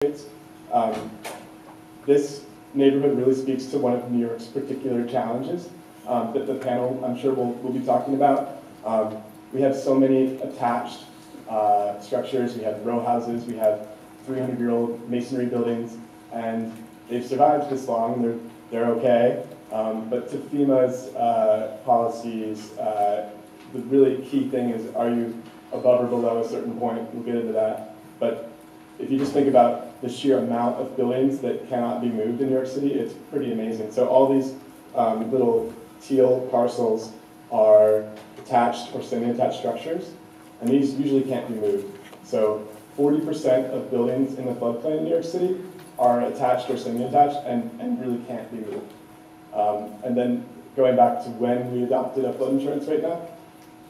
rates. This neighborhood really speaks to one of New York's particular challenges that the panel, I'm sure, will be talking about. We have so many attached structures. We have row houses. We have 300-year-old masonry buildings, and they've survived this long. They're okay. But to FEMA's policies, the really key thing is, are you above or below a certain point? We'll get into that. But if you just think about the sheer amount of buildings that cannot be moved in New York City, it's pretty amazing. So all these little teal parcels are attached or semi-attached structures, and these usually can't be moved. So 40% of buildings in the floodplain in New York City are attached or semi-attached and really can't be moved. And then going back to when we adopted a flood insurance rate map,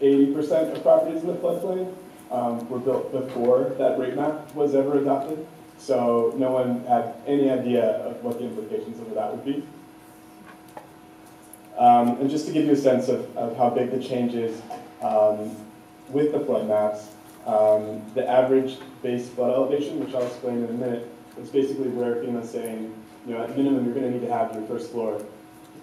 80% of properties in the floodplain were built before that rate map was ever adopted. So no one had any idea of what the implications of that would be. And just to give you a sense of how big the change is with the flood maps, the average base flood elevation, which I'll explain in a minute, is basically where FEMA's saying, you know, at minimum, you're going to need to have your first floor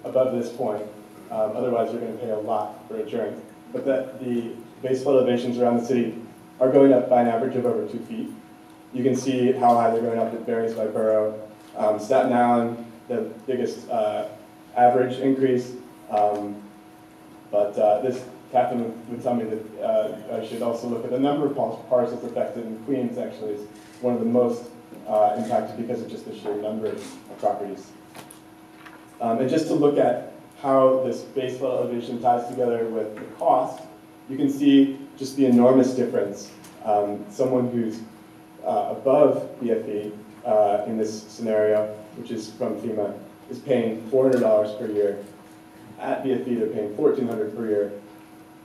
above this point. Otherwise, you're going to pay a lot for insurance. But that the base flood elevations around the city are going up by an average of over 2 feet. You can see how high they're going up. It varies by borough. Staten Island, the biggest average increase. But this, Catherine would tell me that I should also look at the number of parcels affected, and Queens actually is one of the most impacted because of just the sheer number of properties. And just to look at how this base flood elevation ties together with the cost, you can see just the enormous difference. Someone who's above BFE in this scenario, which is from FEMA, is paying $400 per year. At BFE, they're paying $1,400 per year.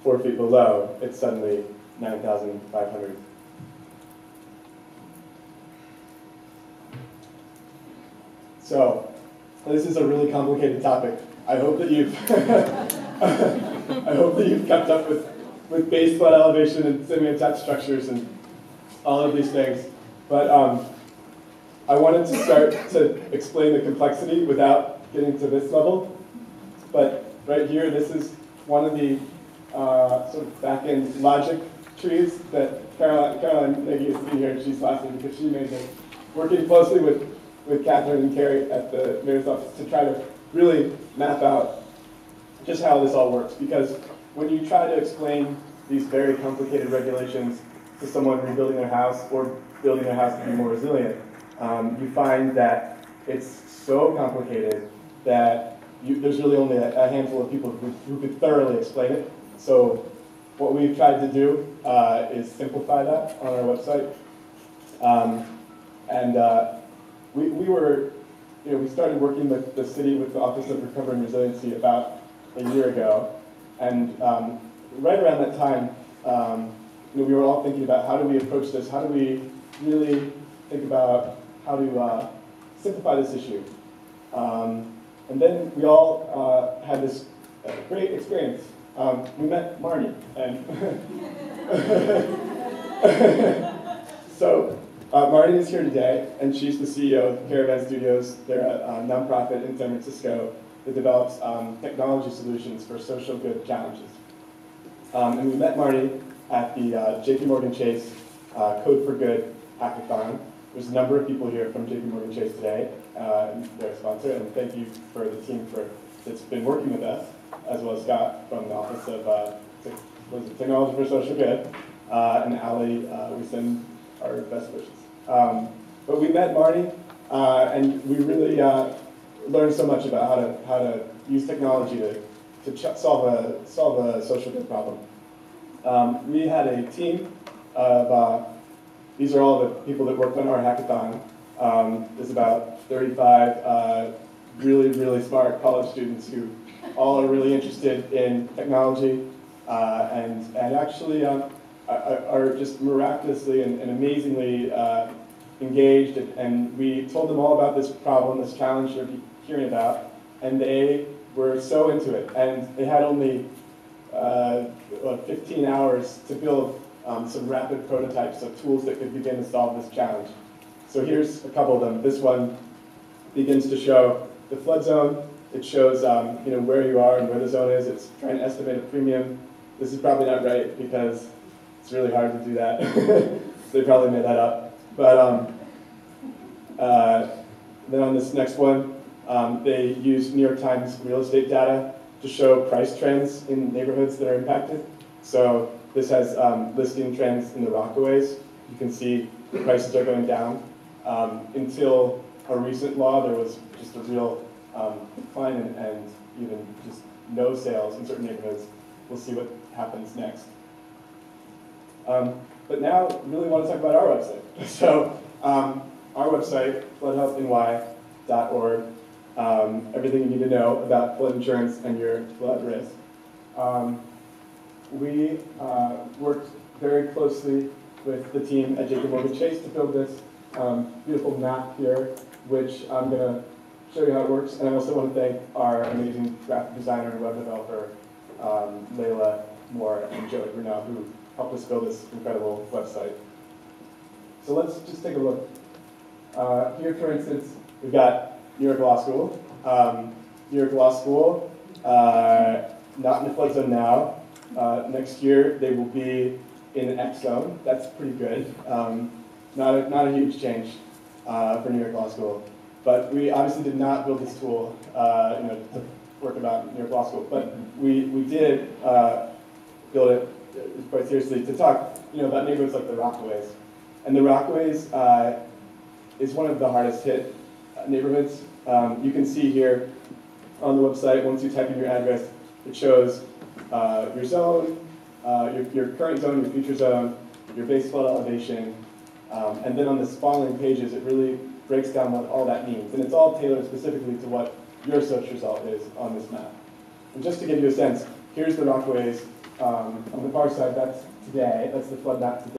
4 feet below, it's suddenly $9,500. So, this is a really complicated topic. I hope that you've I hope that you've kept up with base flood elevation and semi-attached structures and all of these things. But I wanted to start to explain the complexity without getting to this level. But right here, this is one of the sort of back-end logic trees that Caroline Nagy is sitting here, and she's laughing because she made this, working closely with Catherine and Carrie at the mayor's office to try to really map out just how this all works. Because when you try to explain these very complicated regulations to someone rebuilding their house or building their house to be more resilient, you find that it's so complicated that there's really only a handful of people who could thoroughly explain it. So what we've tried to do is simplify that on our website. We started working with the city, with the Office of Recovery and Resiliency about a year ago. And right around that time, we were all thinking about how do we approach this? How do we really think about how to simplify this issue? And then we all had this great experience. We met Marnie. And so Marnie is here today, and she's the CEO of Caravan Studios. They're a nonprofit in San Francisco that develops technology solutions for social good challenges. And we met Marnie at the JPMorgan Chase Code for Good hackathon. There's a number of people here from JPMorgan Chase today. They're a sponsor, and thank you for the team that's been working with us, as well as Scott from the Office of Technology for Social Good, and Ali, we send our best wishes. But we met Marnie, and we really learned so much about how to use technology to solve a social good problem. We had a team of these are all the people that worked on our hackathon. There's about 35 really, really smart college students who all are really interested in technology and actually are just miraculously and amazingly engaged. And we told them all about this problem, this challenge you're hearing about, and they were so into it. And they had only 15 hours to build some rapid prototypes of tools that could begin to solve this challenge. So here's a couple of them. This one begins to show the flood zone. It shows where you are and where the zone is. It's trying to estimate a premium. This is probably not right because it's really hard to do that. They probably made that up. But then on this next one, they use New York Times real estate data to show price trends in neighborhoods that are impacted. So this has listing trends in the Rockaways. You can see the prices are going down. Until a recent law, there was just a real decline and even just no sales in certain neighborhoods. We'll see what happens next. But now, I really want to talk about our website. So our website, floodhelpny.org, everything you need to know about flood insurance and your flood risk. We worked very closely with the team at JPMorgan Chase to build this beautiful map here, which I'm going to show you how it works. And I also want to thank our amazing graphic designer and web developer, Layla Moore and Joey Brunel, who helped us build this incredible website. So let's just take a look. Here, for instance, we've got New York Law School. New York Law School, not in the flood zone now. Next year, they will be in an X zone. That's pretty good. Not a huge change for New York Law School. But we obviously did not build this tool to work about New York Law School. But we did build it quite seriously to talk about neighborhoods like the Rockaways. And the Rockaways is one of the hardest hit neighborhoods. You can see here on the website, once you type in your address, it shows your zone, your current zone, your future zone, your base flood elevation, and then on the following pages, it really breaks down what all that means. And it's all tailored specifically to what your search result is on this map. And just to give you a sense, here's the Rockaways. On the far side, that's today. That's the flood map today.